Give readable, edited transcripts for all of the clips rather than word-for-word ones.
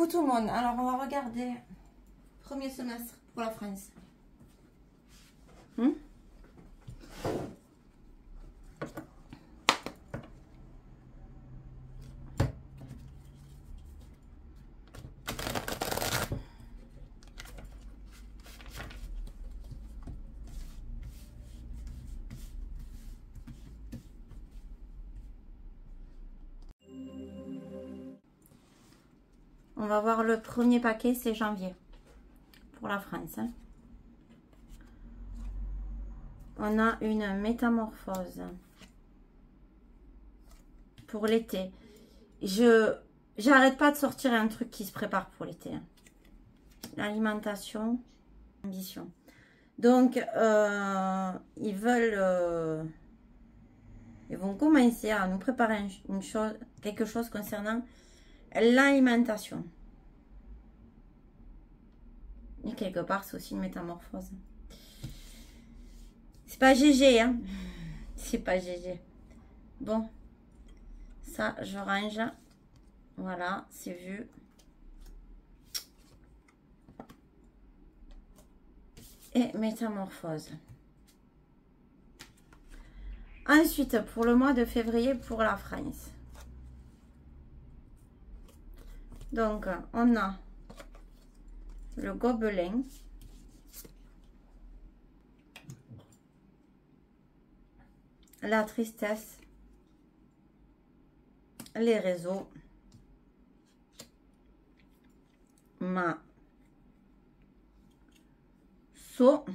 Coucou tout le monde, alors on va regarder premier semestre pour la France. On va voir le premier paquet, c'est janvier pour la France. On a une métamorphose pour l'été. J'arrête pas de sortir un truc qui se prépare pour l'été. L'alimentation, ambition. Donc, ils vont commencer à nous préparer quelque chose concernant l'alimentation. Et quelque part, c'est aussi une métamorphose. C'est pas GG, hein. C'est pas GG. Bon. Ça, je range. Voilà, c'est vu. Et métamorphose. Ensuite, pour le mois de février, pour la France. Donc, on a le gobelin. La tristesse. Les réseaux. Ma. So.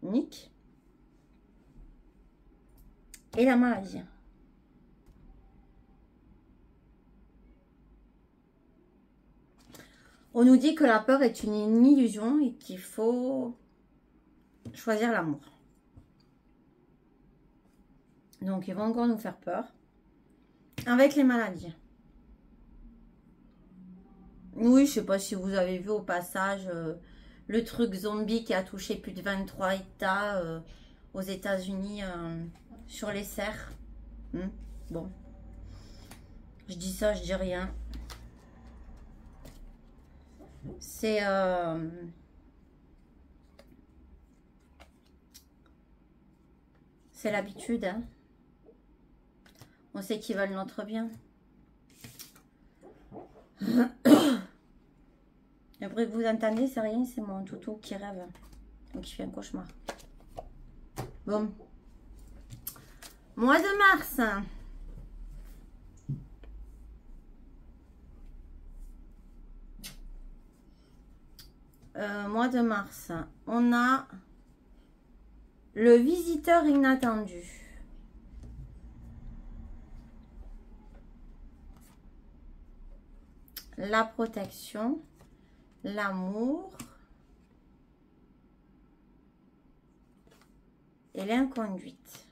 Nick. Et la maladie. On nous dit que la peur est une illusion et qu'il faut choisir l'amour. Donc, ils vont encore nous faire peur. Avec les maladies. Oui, je sais pas si vous avez vu au passage le truc zombie qui a touché plus de 23 États aux États-Unis sur les serres. Bon. Je dis ça, je dis rien. C'est l'habitude. Hein. On sait qu'ils veulent notre bien. Le bruit que vous entendez, c'est rien, c'est mon toutou qui rêve. Donc il fait un cauchemar. Bon. Mois de mars. Mois de mars, on a le visiteur inattendu. La protection, l'amour et l'inconduite.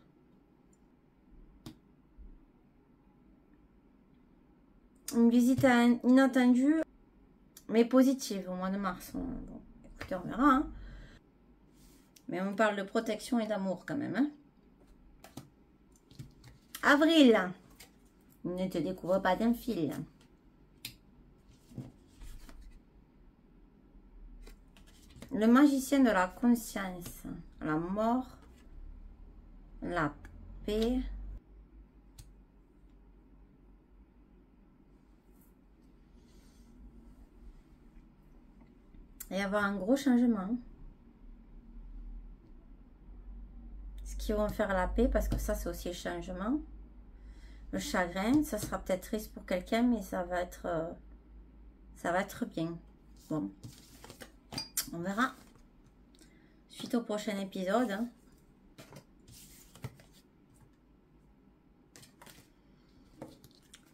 Une visite inattendue, mais positive au mois de mars. Bon, écoutez, on verra. Hein. Mais on parle de protection et d'amour quand même. Hein. Avril. Ne te découvre pas d'un fil. Le magicien de la conscience. La mort. La paix. Il va y avoir un gros changement. Ce qui vont faire la paix, parce que ça, c'est aussi le changement. Le chagrin, ça sera peut-être triste pour quelqu'un, mais ça va être bien. Bon. On verra. Suite au prochain épisode. Hein.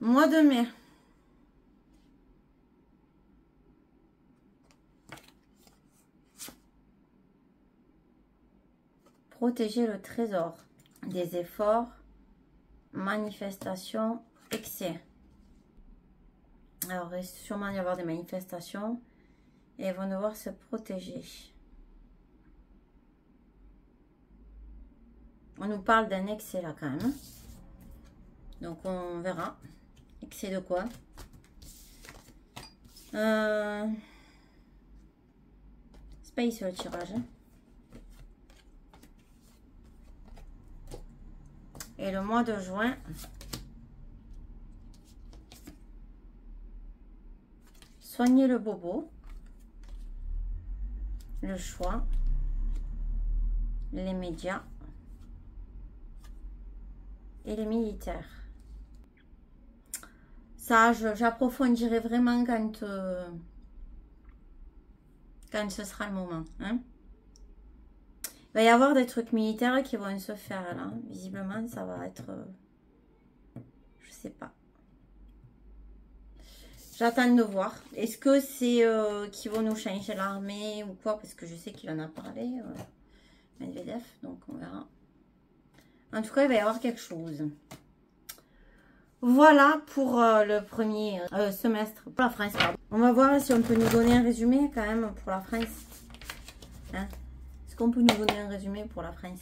Mois de mai. Protéger le trésor des efforts, manifestations, excès. Alors, il va sûrement y avoir des manifestations et ils vont devoir se protéger. On nous parle d'un excès là quand même. Donc, on verra. Excès de quoi? C'est pas ici le tirage. Hein. Et le mois de juin. Soigner le bobo. Le choix. Les médias. Et les militaires. Ça, j'approfondirai vraiment quand ce sera le moment. Hein. Il va y avoir des trucs militaires qui vont se faire là. Visiblement, ça va être... je sais pas. J'attends de voir. Est-ce que c'est qu'ils vont nous changer l'armée ou quoi? Parce que je sais qu'il en a parlé, Medvedev. Donc, on verra. En tout cas, il va y avoir quelque chose. Voilà pour le premier semestre pour la France. Pardon. On va voir si on peut nous donner un résumé quand même pour la France. Hein? Est-ce qu'on peut nous donner un résumé pour la France?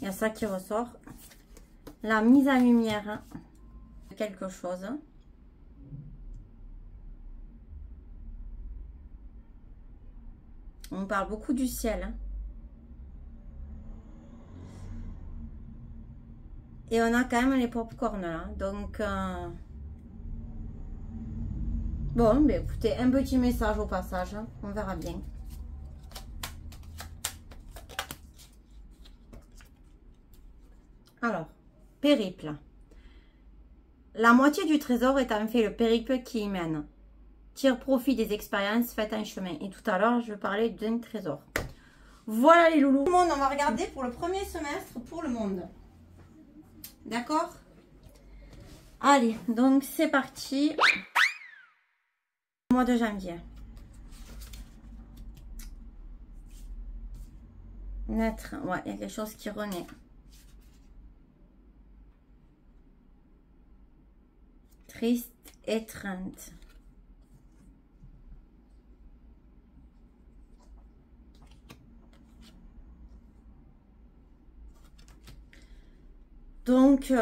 Il y a ça qui ressort. La mise en lumière de quelque chose. On parle beaucoup du ciel. Hein. Et on a quand même les pop-corn là. Donc, bon, ben écoutez, un petit message au passage. Hein. On verra bien. Alors, périple. La moitié du trésor est en fait le périple qui y mène. Tire profit des expériences faites en chemin. Et tout à l'heure, je parlais d'un trésor. Voilà les loulous. Tout le monde, on va regarder pour le premier semestre pour le monde. D'accord? Allez, donc c'est parti. Mois de janvier. Naître, ouais, il y a quelque chose qui renaît. Triste, étreinte. Donc,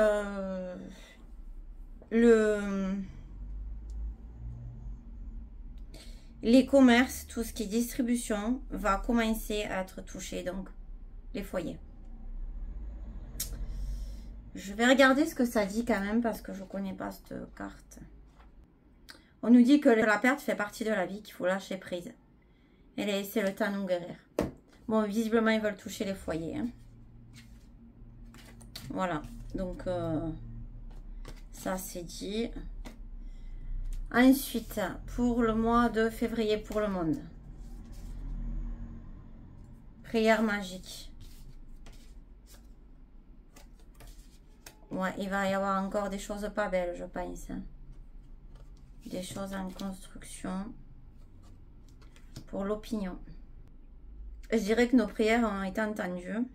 les commerces, tout ce qui est distribution, va commencer à être touché, donc les foyers. Je vais regarder ce que ça dit quand même, parce que je ne connais pas cette carte. On nous dit que la perte fait partie de la vie, qu'il faut lâcher prise. Et laisser le temps nous guérir. Bon, visiblement, ils veulent toucher les foyers. Hein. Voilà, donc ça c'est dit. Ensuite, pour le mois de février pour le monde. Prière magique. Ouais, il va y avoir encore des choses pas belles, je pense. Hein. Des choses en construction. Pour l'opinion. Je dirais que nos prières ont été entendues.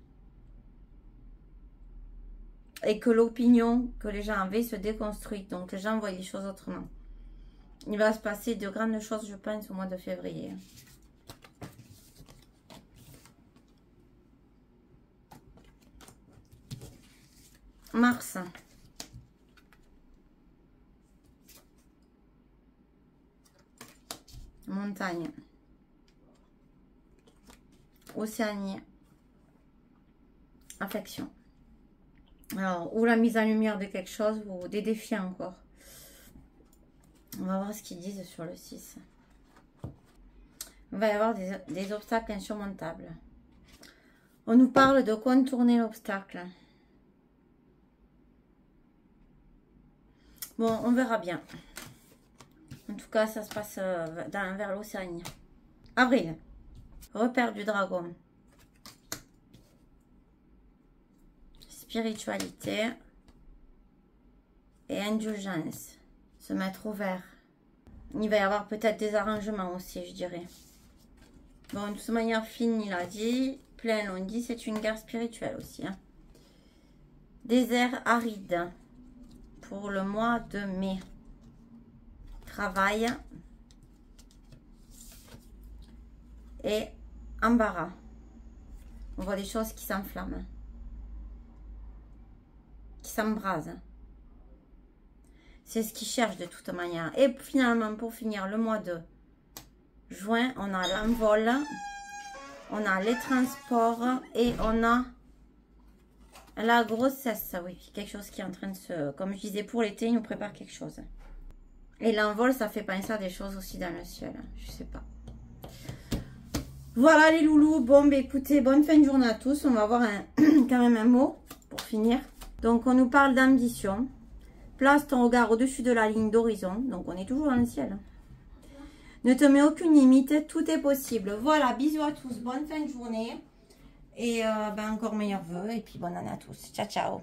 Et que l'opinion que les gens avaient se déconstruit. Donc les gens voient les choses autrement. Il va se passer de grandes choses, je pense, au mois de février. Mars. Montagne. Océanie. Affection. Alors, ou la mise en lumière de quelque chose, ou des défis encore. On va voir ce qu'ils disent sur le 6. Il va y avoir des obstacles insurmontables. On nous parle de contourner l'obstacle. Bon, on verra bien. En tout cas, ça se passe vers l'Océanie. Avril. Repère du dragon. Spiritualité. Et indulgence. Se mettre au vert. Il va y avoir peut-être des arrangements aussi, je dirais. Bon, de toute manière, fine, il a dit. Plein, on dit, c'est une guerre spirituelle aussi. Hein. Désert aride. Pour le mois de mai. Travail. Et embarras. On voit des choses qui s'enflamment. Qui s'embrasent. C'est ce qu'ils cherchent de toute manière. Et finalement, pour finir, le mois de juin, on a l'envol, on a les transports et on a la grossesse. Oui, quelque chose qui est en train de se... Comme je disais, pour l'été, il nous prépare quelque chose. Et l'envol, ça fait penser à des choses aussi dans le ciel. Je sais pas. Voilà les loulous. Bon, bah, écoutez, bonne fin de journée à tous. On va avoir quand même un mot pour finir. Donc, on nous parle d'ambition. Place ton regard au-dessus de la ligne d'horizon. Donc, on est toujours dans le ciel. Ne te mets aucune limite. Tout est possible. Voilà, bisous à tous. Bonne fin de journée. Et encore meilleurs vœux. Et puis, bonne année à tous. Ciao, ciao.